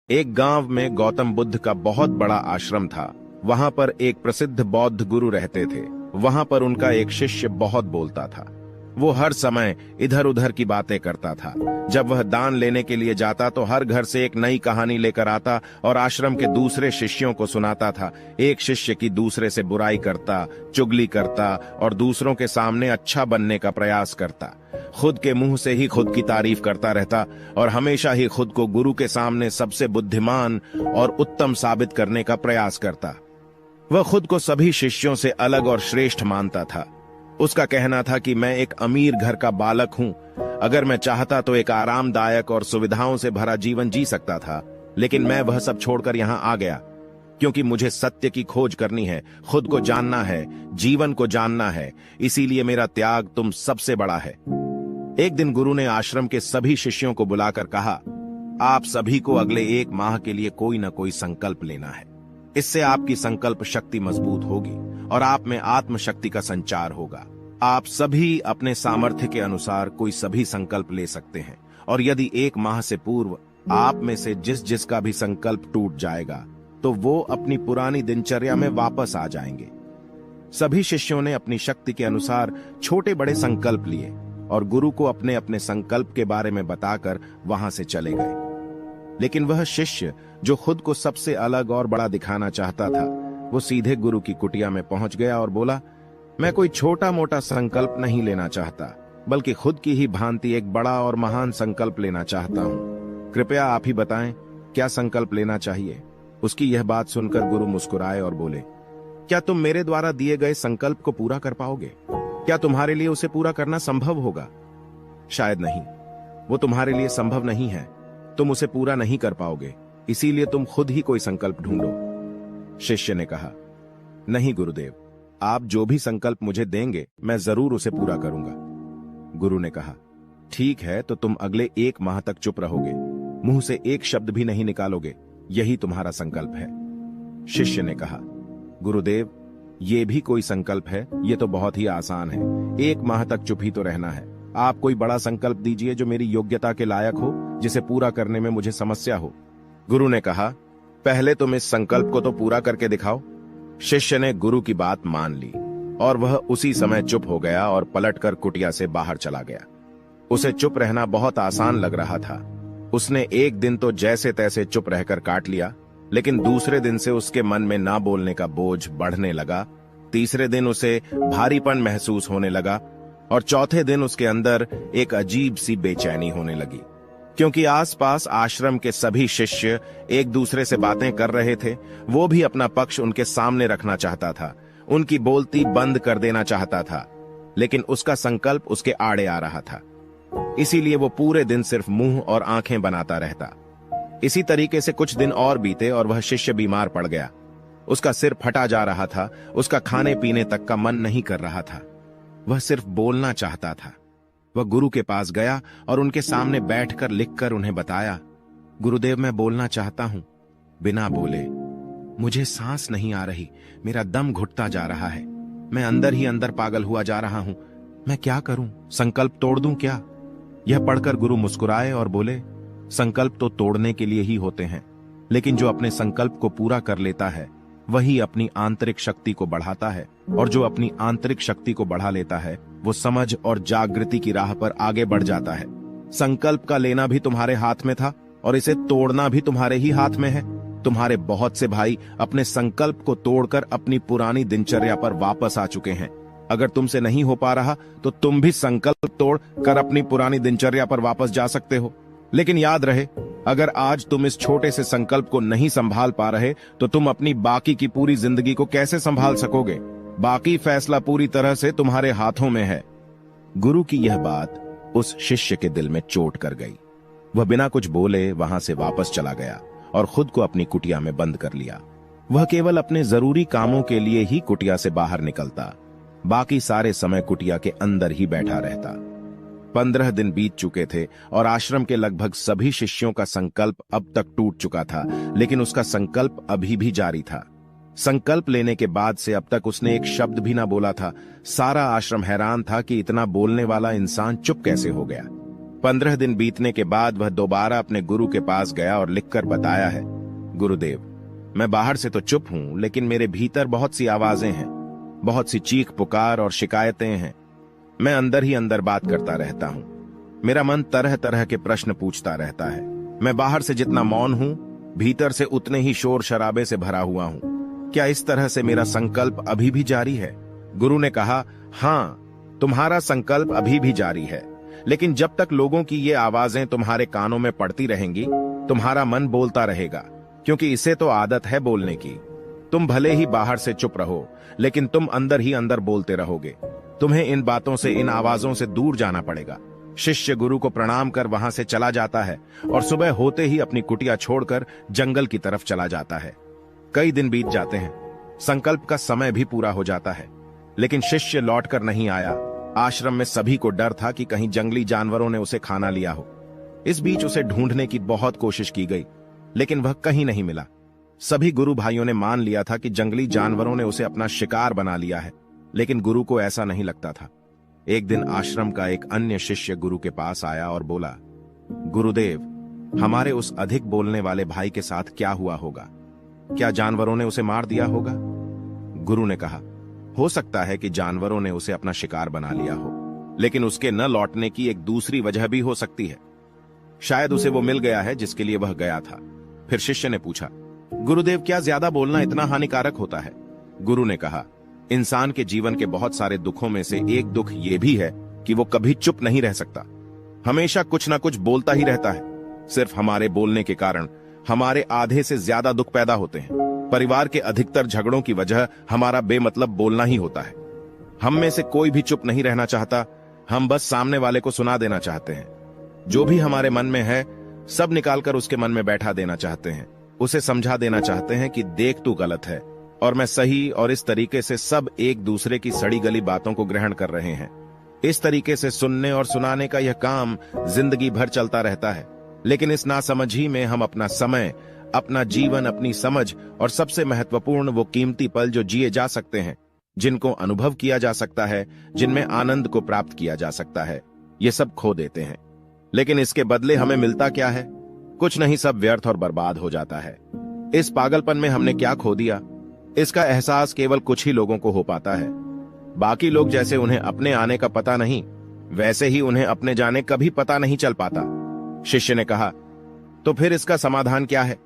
एक गांव में गौतम बुद्ध का बहुत बड़ा आश्रम था। वहां पर एक प्रसिद्ध बौद्ध गुरु रहते थे। वहां पर उनका एक शिष्य बहुत बोलता था। वो हर समय इधर उधर की बातें करता था। जब वह दान लेने के लिए जाता तो हर घर से एक नई कहानी लेकर आता और आश्रम के दूसरे शिष्यों को सुनाता था। एक शिष्य की दूसरे से बुराई करता, चुगली करता और दूसरों के सामने अच्छा बनने का प्रयास करता। खुद के मुंह से ही खुद की तारीफ करता रहता और हमेशा ही खुद को गुरु के सामने सबसे बुद्धिमान और उत्तम साबित करने का प्रयास करता। वह खुद को सभी शिष्यों से अलग और श्रेष्ठ मानता था। उसका कहना था कि मैं एक अमीर घर का बालक हूं। अगर मैं चाहता तो एक आरामदायक और सुविधाओं से भरा जीवन जी सकता था, लेकिन मैं वह सब छोड़कर यहां आ गया क्योंकि मुझे सत्य की खोज करनी है, खुद को जानना है, जीवन को जानना है। इसीलिए मेरा त्याग तुम सबसे बड़ा है। एक दिन गुरु ने आश्रम के सभी शिष्यों को बुलाकर कहा, आप सभी को अगले 1 माह के लिए कोई न कोई संकल्प लेना है। इससे आपकी संकल्प शक्ति मजबूत होगी और आप में आत्मशक्ति का संचार होगा। आप सभी अपने सामर्थ्य के अनुसार कोई सभी संकल्प ले सकते हैं और यदि 1 माह से पूर्व आप में से जिसका भी संकल्प टूट जाएगा तो वो अपनी पुरानी दिनचर्या में वापस आ जाएंगे। सभी शिष्यों ने अपनी शक्ति के अनुसार छोटे बड़े संकल्प लिए और गुरु को अपने अपने संकल्प के बारे में बताकर वहां से चले गए। लेकिन वह शिष्य जो खुद को सबसे अलग और बड़ा दिखाना चाहता था, वो सीधे गुरु की कुटिया में पहुंच गया और बोला, मैं कोई छोटा मोटा संकल्प नहीं लेना चाहता, बल्कि खुद की ही भांति एक बड़ा और महान संकल्प लेना चाहता हूं। कृपया आप ही बताएं क्या संकल्प लेना चाहिए। उसकी यह बात सुनकर गुरु मुस्कुराए और बोले, क्या तुम मेरे द्वारा दिए गए संकल्प को पूरा कर पाओगे? क्या तुम्हारे लिए उसे पूरा करना संभव होगा? शायद नहीं, वो तुम्हारे लिए संभव नहीं है। तुम उसे पूरा नहीं कर पाओगे, इसीलिए तुम खुद ही कोई संकल्प ढूंढो। शिष्य ने कहा, नहीं गुरुदेव, आप जो भी संकल्प मुझे देंगे मैं जरूर उसे पूरा करूंगा। गुरु ने कहा, ठीक है, तो तुम अगले 1 माह तक चुप रहोगे, मुंह से एक शब्द भी नहीं निकालोगे, यही तुम्हारा संकल्प है। शिष्य ने कहा, गुरुदेव, ये भी कोई संकल्प है? ये तो बहुत ही आसान है। 1 माह तक चुप ही तो रहना है। आप कोई बड़ा संकल्प दीजिए जो मेरी योग्यता के लायक हो, जिसे पूरा करने में मुझे समस्या हो। गुरु ने कहा, पहले तुम इस संकल्प को तो पूरा करके दिखाओ। शिष्य ने गुरु की बात मान ली और वह उसी समय चुप हो गया और पलटकर कुटिया से बाहर चला गया। उसे चुप रहना बहुत आसान लग रहा था। उसने एक दिन तो जैसे तैसे चुप रहकर काट लिया, लेकिन दूसरे दिन से उसके मन में ना बोलने का बोझ बढ़ने लगा। तीसरे दिन उसे भारीपन महसूस होने लगा और चौथे दिन उसके अंदर एक अजीब सी बेचैनी होने लगी, क्योंकि आसपास आश्रम के सभी शिष्य एक दूसरे से बातें कर रहे थे। वो भी अपना पक्ष उनके सामने रखना चाहता था, उनकी बोलती बंद कर देना चाहता था, लेकिन उसका संकल्प उसके आड़े आ रहा था। इसीलिए वो पूरे दिन सिर्फ मुंह और आंखें बनाता रहता। इसी तरीके से कुछ दिन और बीते और वह शिष्य बीमार पड़ गया। उसका सिर फटा जा रहा था, उसका खाने पीने तक का मन नहीं कर रहा था। वह सिर्फ बोलना चाहता था। वह गुरु के पास गया और उनके सामने बैठकर लिखकर उन्हें बताया, गुरुदेव, मैं बोलना चाहता हूं, बिना बोले। मुझे सांस नहीं आ रही, मेरा दम घुटता जा रहा है, मैं अंदर ही अंदर पागल हुआ जा रहा हूं। मैं क्या करूं? संकल्प तोड़ दूं क्या? यह पढ़कर गुरु मुस्कुराए और बोले, संकल्प तो तोड़ने के लिए ही होते हैं, लेकिन जो अपने संकल्प को पूरा कर लेता है वही अपनी आंतरिक शक्ति को बढ़ाता है, और जो अपनी आंतरिक शक्ति को बढ़ा लेता है वो समझ और जागृति की राह पर आगे बढ़ जाता है। संकल्प का लेना भी तुम्हारे हाथ में था और इसे तोड़ना भी तुम्हारे ही हाथ में है। तुम्हारे बहुत से भाई अपने संकल्प को तोड़कर अपनी पुरानी दिनचर्या पर वापस आ चुके हैं। अगर तुमसे नहीं हो पा रहा तो तुम भी संकल्प तोड़ कर अपनी पुरानी दिनचर्या पर वापस जा सकते हो। लेकिन याद रहे, अगर आज तुम इस छोटे से संकल्प को नहीं संभाल पा रहे तो तुम अपनी बाकी की पूरी जिंदगी को कैसे संभाल सकोगे? बाकी फैसला पूरी तरह से तुम्हारे हाथों में है। गुरु की यह बात उस शिष्य के दिल में चोट कर गई। वह बिना कुछ बोले वहां से वापस चला गया और खुद को अपनी कुटिया में बंद कर लिया। वह केवल अपने जरूरी कामों के लिए ही कुटिया से बाहर निकलता, बाकी सारे समय कुटिया के अंदर ही बैठा रहता। 15 दिन बीत चुके थे और आश्रम के लगभग सभी शिष्यों का संकल्प अब तक टूट चुका था, लेकिन उसका संकल्प अभी भी जारी था। संकल्प लेने के बाद से अब तक उसने एक शब्द भी ना बोला था। सारा आश्रम हैरान था कि इतना बोलने वाला इंसान चुप कैसे हो गया। 15 दिन बीतने के बाद वह दोबारा अपने गुरु के पास गया और लिखकर बताया है, गुरुदेव, मैं बाहर से तो चुप हूं, लेकिन मेरे भीतर बहुत सी आवाजें हैं, बहुत सी चीख पुकार और शिकायतें हैं। मैं अंदर ही अंदर बात करता रहता हूं। मेरा मन तरह तरह के प्रश्न पूछता रहता है। मैं बाहर से जितना मौन हूं, भीतर से उतने ही शोर शराबे से भरा हुआ हूं। क्या इस तरह से मेरा संकल्प अभी भी जारी है? गुरु ने कहा, हां, तुम्हारा संकल्प अभी भी जारी है, लेकिन जब तक लोगों की ये आवाजें तुम्हारे कानों में पड़ती रहेंगी, तुम्हारा मन बोलता रहेगा, क्योंकि इसे तो आदत है बोलने की। तुम भले ही बाहर से चुप रहो, लेकिन तुम अंदर ही अंदर बोलते रहोगे। तुम्हें इन बातों से, इन आवाजों से दूर जाना पड़ेगा। शिष्य गुरु को प्रणाम कर वहां से चला जाता है और सुबह होते ही अपनी कुटिया छोड़कर जंगल की तरफ चला जाता है। कई दिन बीत जाते हैं, संकल्प का समय भी पूरा हो जाता है, लेकिन शिष्य लौटकर नहीं आया। आश्रम में सभी को डर था कि कहीं जंगली जानवरों ने उसे खाना लिया हो। इस बीच उसे ढूंढने की बहुत कोशिश की गई, लेकिन वह कहीं नहीं मिला। सभी गुरु भाइयों ने मान लिया था कि जंगली जानवरों ने उसे अपना शिकार बना लिया है, लेकिन गुरु को ऐसा नहीं लगता था। एक दिन आश्रम का एक अन्य शिष्य गुरु के पास आया और बोला, गुरुदेव, हमारे उस अधिक बोलने वाले भाई के साथ क्या हुआ होगा? क्या जानवरों ने उसे मार दिया होगा? गुरु ने कहा, हो सकता है कि जानवरों ने उसे अपना शिकार बना लिया हो, लेकिन उसके न लौटने की एक दूसरी वजह भी हो सकती है। शायद उसे वो मिल गया है जिसके लिए वह गया था। फिर शिष्य ने पूछा, गुरुदेव, क्या ज्यादा बोलना इतना हानिकारक होता है? गुरु ने कहा, इंसान के जीवन के बहुत सारे दुखों में से एक दुख यह भी है कि वो कभी चुप नहीं रह सकता, हमेशा कुछ ना कुछ बोलता ही रहता है। सिर्फ हमारे बोलने के कारण हमारे आधे से ज्यादा दुख पैदा होते हैं। परिवार के अधिकतर झगड़ों की वजह हमारा बेमतलब बोलना ही होता है। हम में से कोई भी चुप नहीं रहना चाहता, हम बस सामने वाले को सुना देना चाहते हैं। जो भी हमारे मन में है, सब निकालकर उसके मन में बैठा देना चाहते हैं। उसे समझा देना चाहते हैं कि देख, तू गलत है और मैं सही, और इस तरीके से सब एक दूसरे की सड़ी गली बातों को ग्रहण कर रहे हैं। इस तरीके से सुनने और सुनाने का यह काम जिंदगी भर चलता रहता है, लेकिन इस नासमझी में हम अपना समय, अपना जीवन, अपनी समझ और सबसे महत्वपूर्ण वो कीमती पल जो जिए जा सकते हैं, जिनको अनुभव किया जा सकता है, जिनमें आनंद को प्राप्त किया जा सकता है, ये सब खो देते हैं। लेकिन इसके बदले हमें मिलता क्या है? कुछ नहीं, सब व्यर्थ और बर्बाद हो जाता है। इस पागलपन में हमने क्या खो दिया, इसका एहसास केवल कुछ ही लोगों को हो पाता है। बाकी लोग जैसे उन्हें अपने आने का पता नहीं, वैसे ही उन्हें अपने जाने कभी पता नहीं चल पाता। शिष्य ने कहा, तो फिर इसका समाधान क्या है?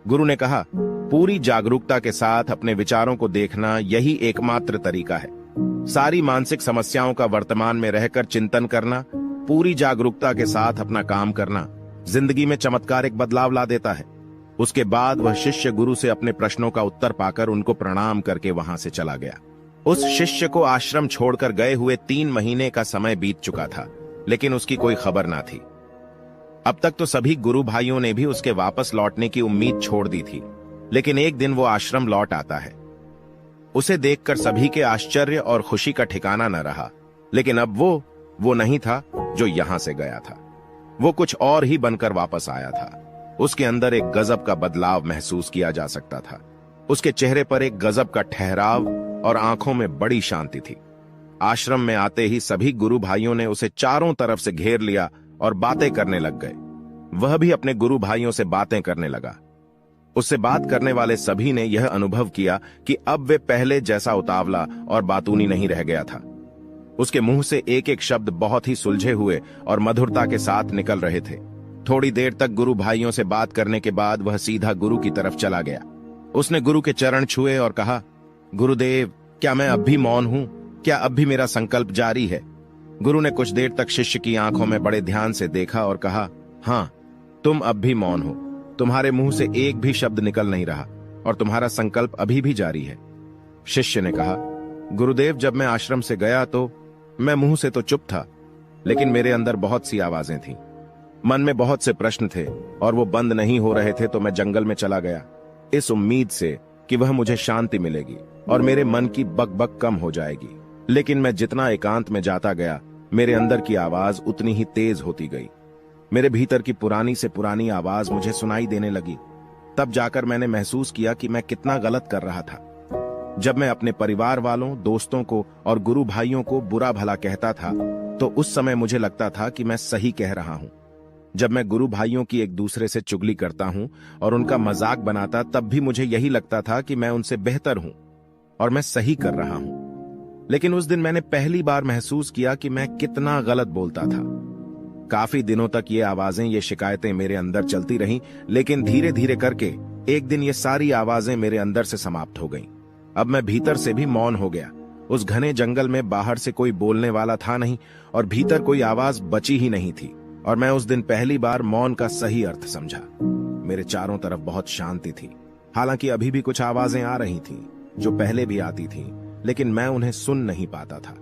गुरु ने कहा, पूरी जागरूकता के साथ अपने विचारों को देखना, यही एकमात्र तरीका है। सारी मानसिक समस्याओं का वर्तमान में रहकर चिंतन करना, पूरी जागरूकता के साथ अपना काम करना जिंदगी में चमत्कारिक बदलाव ला देता है। उसके बाद वह शिष्य गुरु से अपने प्रश्नों का उत्तर पाकर उनको प्रणाम करके वहां से चला गया। उस शिष्य को आश्रम छोड़कर गए हुए 3 महीने का समय बीत चुका था, लेकिन उसकी कोई खबर ना थी। अब तक तो सभी गुरु भाइयों ने भी उसके वापस लौटने की उम्मीद छोड़ दी थी, लेकिन एक दिन वो आश्रम लौट आता है। उसे देखकर सभी के आश्चर्य और खुशी का ठिकाना न रहा, लेकिन अब वो नहीं था जो यहां से गया था। वो कुछ और ही बनकर वापस आया था। उसके अंदर एक गजब का बदलाव महसूस किया जा सकता था। उसके चेहरे पर एक गजब का ठहराव और आंखों में बड़ी शांति थी। आश्रम में आते ही सभी गुरु भाइयों ने उसे चारों तरफ से घेर लिया और बातें करने लग गए। वह भी अपने गुरु भाइयों से बातें करने लगा। उससे बात करने वाले सभी ने यह अनुभव किया कि अब वे पहले जैसा उतावला और बातूनी नहीं रह गया था। उसके मुंह से एक एक शब्द बहुत ही सुलझे हुए और मधुरता के साथ निकल रहे थे। थोड़ी देर तक गुरु भाइयों से बात करने के बाद वह सीधा गुरु की तरफ चला गया। उसने गुरु के चरण छुए और कहा, गुरुदेव, क्या मैं अब भी मौन हूं? क्या अब भी मेरा संकल्प जारी है? गुरु ने कुछ देर तक शिष्य की आंखों में बड़े ध्यान से देखा और कहा, हाँ, तुम अब भी मौन हो। तुम्हारे मुंह से एक भी शब्द निकल नहीं रहा और तुम्हारा संकल्प अभी भी जारी है। शिष्य ने कहा, गुरुदेव, जब मैं आश्रम से गया तो मैं मुंह से तो चुप था, लेकिन मेरे अंदर बहुत सी आवाजें थीं। मन में बहुत से प्रश्न थे और वो बंद नहीं हो रहे थे, तो मैं जंगल में चला गया, इस उम्मीद से कि वह मुझे शांति मिलेगी और मेरे मन की बकबक कम हो जाएगी। लेकिन मैं जितना एकांत में जाता गया, मेरे अंदर की आवाज उतनी ही तेज होती गई। मेरे भीतर की पुरानी से पुरानी आवाज मुझे सुनाई देने लगी। तब जाकर मैंने महसूस किया कि मैं कितना गलत कर रहा था। जब मैं अपने परिवार वालों, दोस्तों को और गुरु भाइयों को बुरा भला कहता था, तो उस समय मुझे लगता था कि मैं सही कह रहा हूं। जब मैं गुरु भाइयों की एक दूसरे से चुगली करता हूं और उनका मजाक बनाता, तब भी मुझे यही लगता था कि मैं उनसे बेहतर हूं और मैं सही कर रहा हूं। लेकिन उस दिन मैंने पहली बार महसूस किया कि मैं कितना गलत बोलता था। काफी दिनों तक ये आवाजें, ये शिकायतें मेरे अंदर चलती रहीं, लेकिन धीरे धीरे करके एक दिन ये सारी आवाजें मेरे अंदर से समाप्त हो गईं। अब मैं भीतर से भी मौन हो गया। उस घने जंगल में बाहर से कोई बोलने वाला था नहीं और भीतर कोई आवाज बची ही नहीं थी। और मैं उस दिन पहली बार मौन का सही अर्थ समझा। मेरे चारों तरफ बहुत शांति थी। हालांकि अभी भी कुछ आवाजें आ रही थीं, जो पहले भी आती थीं, लेकिन मैं उन्हें सुन नहीं पाता था।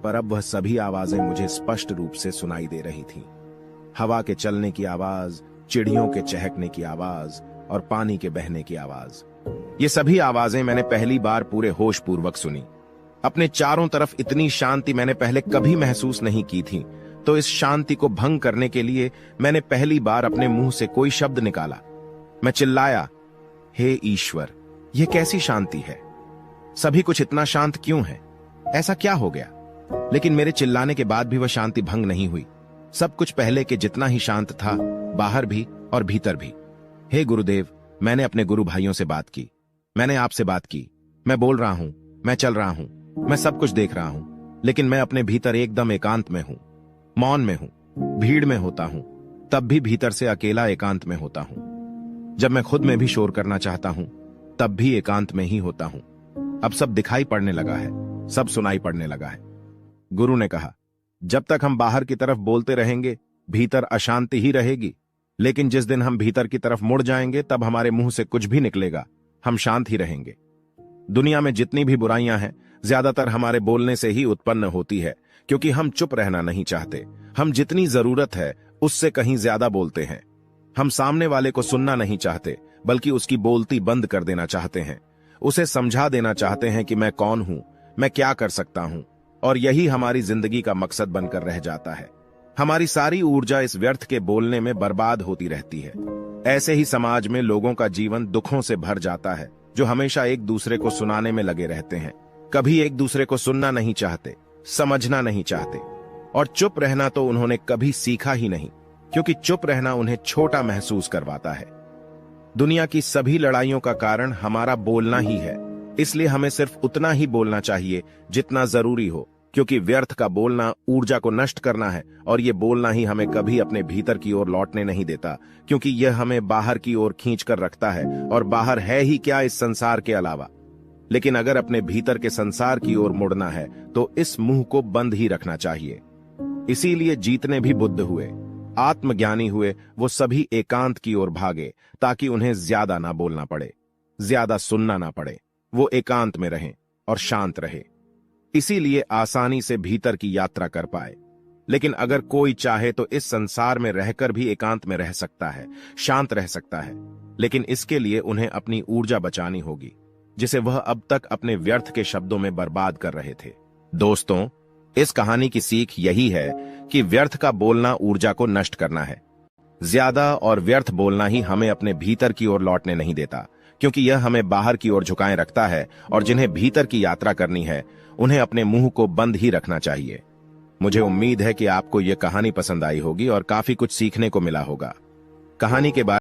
पर अब वह सभी आवाजें मुझे स्पष्ट रूप से सुनाई दे रही थीं। हवा के चलने की आवाज, चिड़ियों के चहकने की आवाज और पानी के बहने की आवाज। ये सभी आवाजें मैंने पहली बार पूरे होश पूर्वक सुनी। अपने चारों तरफ इतनी शांति मैंने पहले कभी महसूस नहीं की थी। तो इस शांति को भंग करने के लिए मैंने पहली बार अपने मुंह से कोई शब्द निकाला। मैं चिल्लाया, हे ईश्वर, यह कैसी शांति है? सभी कुछ इतना शांत क्यों है? ऐसा क्या हो गया? लेकिन मेरे चिल्लाने के बाद भी वह शांति भंग नहीं हुई। सब कुछ पहले के जितना ही शांत था, बाहर भी और भीतर भी। हे गुरुदेव, मैंने अपने गुरु भाइयों से बात की, मैंने आपसे बात की। मैं बोल रहा हूं, मैं चल रहा हूं, मैं सब कुछ देख रहा हूं, लेकिन मैं अपने भीतर एकदम एकांत में हूं, मौन में हूं। भीड़ में होता हूं, तब भी भीतर से अकेला एकांत में होता हूं। जब मैं खुद में भी शोर करना चाहता हूं, तब भी एकांत में ही होता हूं। अब सब दिखाई पड़ने लगा है, सब सुनाई पड़ने लगा है। गुरु ने कहा, जब तक हम बाहर की तरफ बोलते रहेंगे, भीतर अशांति ही रहेगी। लेकिन जिस दिन हम भीतर की तरफ मुड़ जाएंगे, तब हमारे मुंह से कुछ भी निकलेगा, हम शांत ही रहेंगे। दुनिया में जितनी भी बुराइयां हैं, ज्यादातर हमारे बोलने से ही उत्पन्न होती है, क्योंकि हम चुप रहना नहीं चाहते। हम जितनी जरूरत है उससे कहीं ज्यादा बोलते हैं। हम सामने वाले को सुनना नहीं चाहते, बल्कि उसकी बोलती बंद कर देना चाहते हैं। उसे समझा देना चाहते हैं कि मैं कौन हूं, मैं क्या कर सकता हूं, और यही हमारी जिंदगी का मकसद बनकर रह जाता है। हमारी सारी ऊर्जा इस व्यर्थ के बोलने में बर्बाद होती रहती है। ऐसे ही समाज में लोगों का जीवन दुखों से भर जाता है, जो हमेशा एक दूसरे को सुनाने में लगे रहते हैं। कभी एक दूसरे को सुनना नहीं चाहते, समझना नहीं चाहते, और चुप रहना तो उन्होंने कभी सीखा ही नहीं, क्योंकि चुप रहना उन्हें छोटा महसूस करवाता है। दुनिया की सभी लड़ाइयों का कारण हमारा बोलना ही है। इसलिए हमें सिर्फ उतना ही बोलना चाहिए जितना जरूरी हो, क्योंकि व्यर्थ का बोलना ऊर्जा को नष्ट करना है, और ये बोलना ही हमें कभी अपने भीतर की ओर लौटने नहीं देता, क्योंकि यह हमें बाहर की ओर खींच कर रखता है, और बाहर है ही क्या इस संसार के अलावा। लेकिन अगर अपने भीतर के संसार की ओर मुड़ना है, तो इस मुंह को बंद ही रखना चाहिए। इसीलिए जितने भी बुद्ध हुए, आत्मज्ञानी हुए, वो सभी एकांत की ओर भागे, ताकि उन्हें ज्यादा ना बोलना पड़े, ज्यादा सुनना ना पड़े। वो एकांत में रहें और शांत रहे। इसीलिए आसानी से भीतर की यात्रा कर पाए। लेकिन अगर कोई चाहे तो इस संसार में रहकर भी एकांत में रह सकता है, शांत रह सकता है। लेकिन इसके लिए उन्हें अपनी ऊर्जा बचानी होगी, जिसे वह अब तक अपने व्यर्थ के शब्दों में बर्बाद कर रहे थे। दोस्तों, इस कहानी की सीख यही है कि व्यर्थ का बोलना ऊर्जा को नष्ट करना है। ज्यादा और व्यर्थ बोलना ही हमें अपने भीतर की ओर लौटने नहीं देता, क्योंकि यह हमें बाहर की ओर झुकाए रखता है, और जिन्हें भीतर की यात्रा करनी है, उन्हें अपने मुंह को बंद ही रखना चाहिए। मुझे उम्मीद है कि आपको यह कहानी पसंद आई होगी और काफी कुछ सीखने को मिला होगा। कहानी के बारे